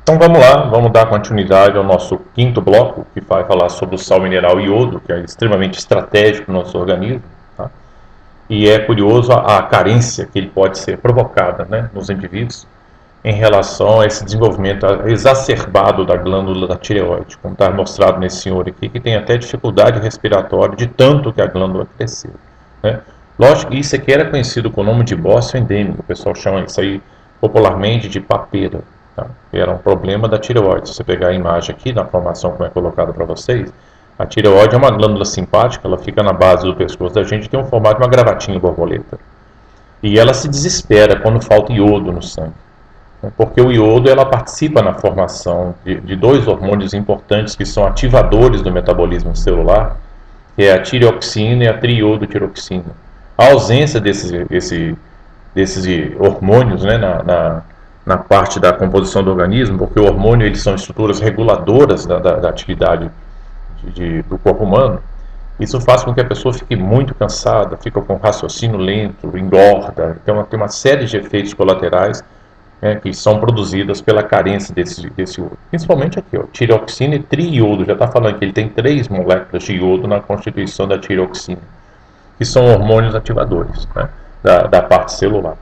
Então vamos lá, vamos dar continuidade ao nosso quinto bloco, que vai falar sobre o sal mineral iodo, que é extremamente estratégico no nosso organismo. Tá? E é curioso a carência que ele pode ser provocada, né, nos indivíduos em relação a esse desenvolvimento exacerbado da glândula da tireoide, como está mostrado nesse senhor aqui, que tem até dificuldade respiratória de tanto que a glândula cresceu. Né? Lógico que isso aqui era conhecido com o nome de bócio endêmico, o pessoal chama isso aí popularmente de papeira. Tá? Era um problema da tireoide. Se você pegar a imagem aqui, na formação como é colocada para vocês, a tireoide é uma glândula simpática, ela fica na base do pescoço da gente, tem um formato de uma gravatinha borboleta. E ela se desespera quando falta iodo no sangue. Porque o iodo ela participa na formação de dois hormônios importantes que são ativadores do metabolismo celular, que é a tireoxina e a triiodotiroxina. A ausência desses hormônios, né, na parte da composição do organismo, porque o hormônio eles são estruturas reguladoras da atividade do corpo humano, isso faz com que a pessoa fique muito cansada, fica com raciocínio lento, engorda, então tem uma série de efeitos colaterais que são produzidas pela carência desse iodo. Principalmente aqui, ó, tireoxina e triiodo, já está falando que ele tem 3 moléculas de iodo na constituição da tireoxina, que são hormônios ativadores, né, da parte celular.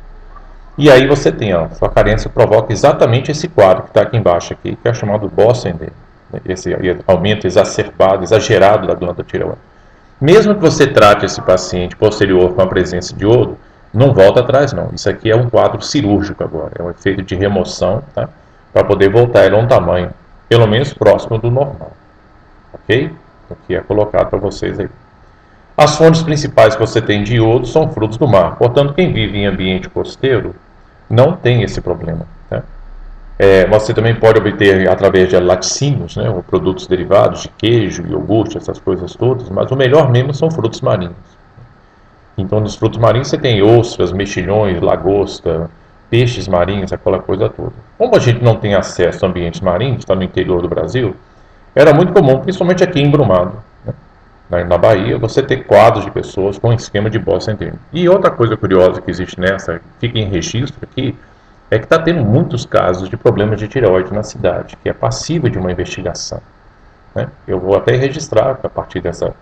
E aí você tem, ó, sua carência provoca exatamente esse quadro que está aqui embaixo, aqui, que é chamado bócio endêmico, esse aumento exacerbado, exagerado da glândula tireoide. Mesmo que você trate esse paciente posterior com a presença de iodo, não volta atrás não. Isso aqui é um quadro cirúrgico agora, é um efeito de remoção, tá? Para poder voltar ele a um tamanho, pelo menos próximo do normal. Ok? O que é colocado para vocês aí. As fontes principais que você tem de iodo são frutos do mar. Portanto, quem vive em ambiente costeiro não tem esse problema. Né? Você também pode obter através de laticínios, né, ou produtos derivados de queijo, iogurte, essas coisas todas, mas o melhor mesmo são frutos marinhos. Então, nos frutos marinhos você tem ostras, mexilhões, lagosta, peixes marinhos, aquela coisa toda. Como a gente não tem acesso a ambientes marinhos, está no interior do Brasil, era muito comum, principalmente aqui em Brumado, né, na Bahia, você ter quadros de pessoas com esquema de bócio endêmico. E outra coisa curiosa que existe nessa, fica em registro aqui, é que está tendo muitos casos de problemas de tireoide na cidade, que é passível de uma investigação. Né? Eu vou até registrar a partir dessa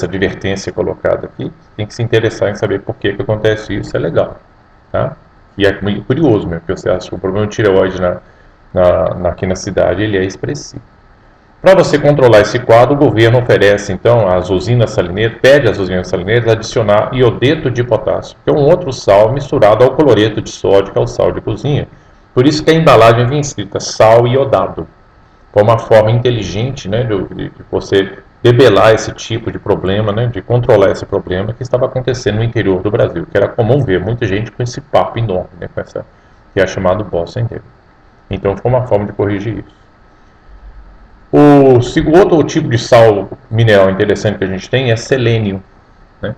advertência colocada aqui, tem que se interessar em saber por que acontece isso, é legal. Tá? E é muito curioso mesmo, porque você acha que o problema de tireoide aqui na cidade ele é expressivo. Para você controlar esse quadro, o governo oferece, então, às usinas salineiras, pede às usinas salineiras adicionar iodeto de potássio, que é um outro sal misturado ao cloreto de sódio, que é o sal de cozinha. Por isso que a embalagem vem escrita sal iodado. Foi uma forma inteligente, né, de você debelar esse tipo de problema, né, de controlar esse problema que estava acontecendo no interior do Brasil, que era comum ver muita gente com esse papo enorme, né, que é chamado bócio endêmico. Então foi uma forma de corrigir isso. O outro tipo de sal mineral interessante que a gente tem é selênio. Né?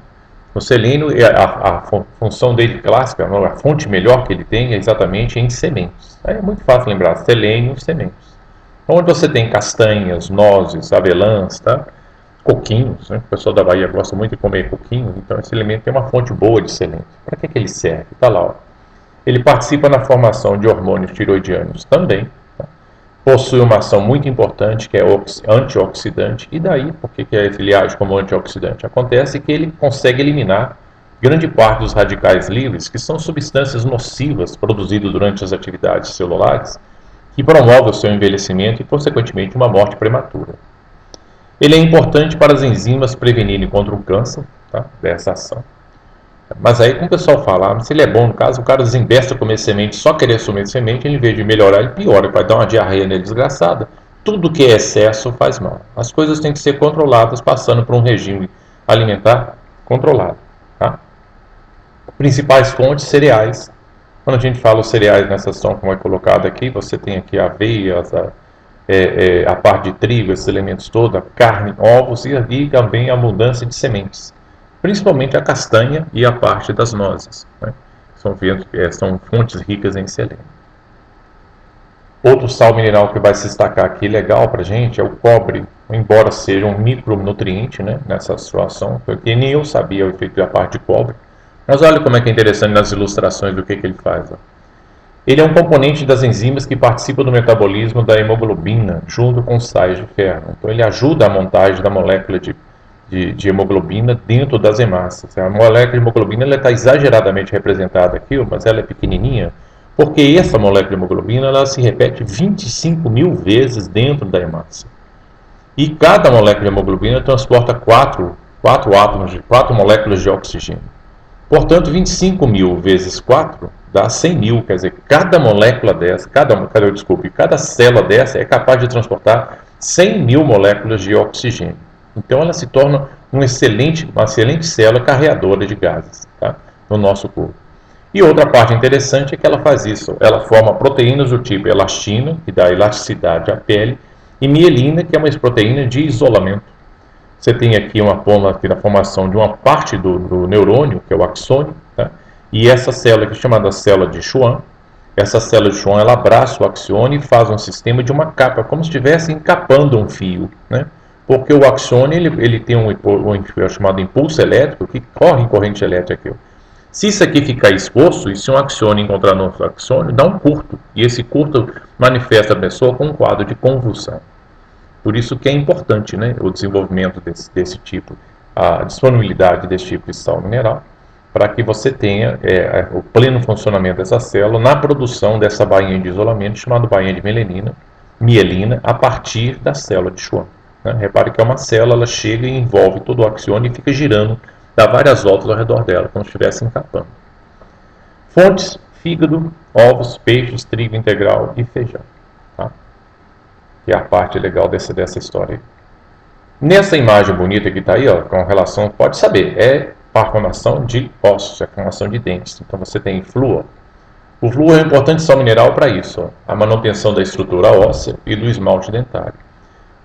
O selênio, a função dele clássica, a fonte melhor que ele tem é exatamente em sementes. É muito fácil lembrar, selênio e sementes. Onde você tem castanhas, nozes, avelãs, tá? Coquinhos, né? O pessoal da Bahia gosta muito de comer coquinhos, então esse elemento tem uma fonte boa de selênio. Para que ele serve? Está lá. Ó. Ele participa na formação de hormônios tiroidianos também. Tá? Possui uma ação muito importante que é antioxidante. E daí, por que ele age como antioxidante? Acontece que ele consegue eliminar grande parte dos radicais livres, que são substâncias nocivas produzidas durante as atividades celulares, que promove o seu envelhecimento e, consequentemente, uma morte prematura. Ele é importante para as enzimas prevenirem contra o câncer, tá, dessa ação. Mas aí, como o pessoal fala, se ele é bom, no caso, o cara desinvesta comer semente, só querer comer semente, ele, em vez de melhorar, ele piora, ele vai dar uma diarreia nele desgraçada. Tudo que é excesso faz mal. As coisas têm que ser controladas, passando por um regime alimentar controlado. Tá? Principais fontes, cereais. Quando a gente fala os cereais nessa ação, como é colocado aqui, você tem aqui a aveia, a parte de trigo, esses elementos todos, a carne, ovos e também a abundância de sementes. Principalmente a castanha e a parte das nozes. Né? São fontes ricas em selênio. Outro sal mineral que vai se destacar aqui, legal para a gente, é o cobre, embora seja um micronutriente, né, nessa situação, porque nem eu sabia o efeito da parte de cobre. Mas olha como é que é interessante nas ilustrações do que ele faz. Ó. Ele é um componente das enzimas que participam do metabolismo da hemoglobina, junto com os sais de ferro. Então, ele ajuda a montagem da molécula de hemoglobina dentro das hemácias. A molécula de hemoglobina está exageradamente representada aqui, mas ela é pequenininha, porque essa molécula de hemoglobina ela se repete 25.000 vezes dentro da hemácia. E cada molécula de hemoglobina transporta 4 moléculas de oxigênio. Portanto, 25.000 vezes 4 dá 100.000, quer dizer, cada molécula dessa, cada célula dessa é capaz de transportar 100.000 moléculas de oxigênio. Então ela se torna uma excelente célula carreadora de gases, tá? No nosso corpo. E outra parte interessante é que ela faz isso, ela forma proteínas do tipo elastina, que dá elasticidade à pele, e mielina, que é uma proteína de isolamento. Você tem aqui a formação de uma parte do neurônio, que é o axônio, tá? E essa célula aqui, chamada célula de Schwann, essa célula de Schwann ela abraça o axônio e faz um sistema de uma capa, como se estivesse encapando um fio, né? Porque o axônio ele tem um chamado impulso elétrico que corre em corrente elétrica aqui. Se isso aqui ficar exposto, e se um axônio encontrar no axônio, dá um curto, e esse curto manifesta a pessoa com um quadro de convulsão. Por isso que é importante, né, o desenvolvimento desse tipo, a disponibilidade desse tipo de sal mineral, para que você tenha o pleno funcionamento dessa célula na produção dessa bainha de isolamento, chamada bainha de mielina, a partir da célula de Schwann. Né? Repare que é uma célula, ela chega e envolve todo o axônio e fica girando, dá várias voltas ao redor dela, como se estivesse encapando. Fontes: fígado, ovos, peixes, trigo integral e feijão. Tá? Que é a parte legal dessa história aí. Nessa imagem bonita que está aí, ó, com relação, pode saber, é a formação de ossos, é a formação de dentes. Então você tem flúor. O flúor é um importante sal mineral para isso, ó, a manutenção da estrutura óssea e do esmalte dentário.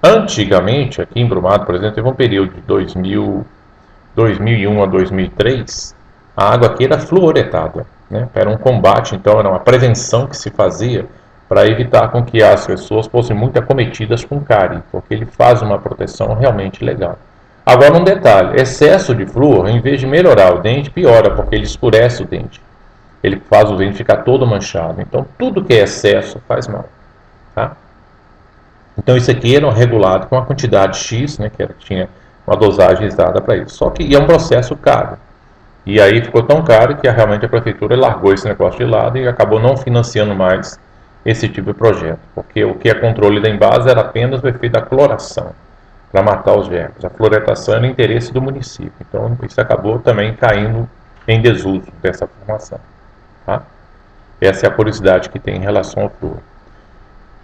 Antigamente, aqui em Brumado, por exemplo, teve um período de 2001 a 2003, a água aqui era fluoretada, né? Era um combate, então era uma prevenção que se fazia para evitar com que as pessoas fossem muito acometidas com cárie, porque ele faz uma proteção realmente legal. Agora um detalhe, excesso de flúor, em vez de melhorar o dente, piora, porque ele escurece o dente. Ele faz o dente ficar todo manchado. Então tudo que é excesso faz mal. Tá? Então isso aqui era regulado com a quantidade X, né, que tinha uma dosagem dada para isso. Só que é um processo caro. E aí ficou tão caro que realmente a prefeitura largou esse negócio de lado e acabou não financiando mais esse tipo de projeto. Porque o que é controle da Embasa era apenas o efeito da cloração, para matar os vermes. A fluoretação era interesse do município. Então isso acabou também caindo em desuso dessa formação. Tá? Essa é a curiosidade que tem em relação ao flúor.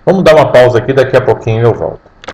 Vamos dar uma pausa aqui, daqui a pouquinho eu volto.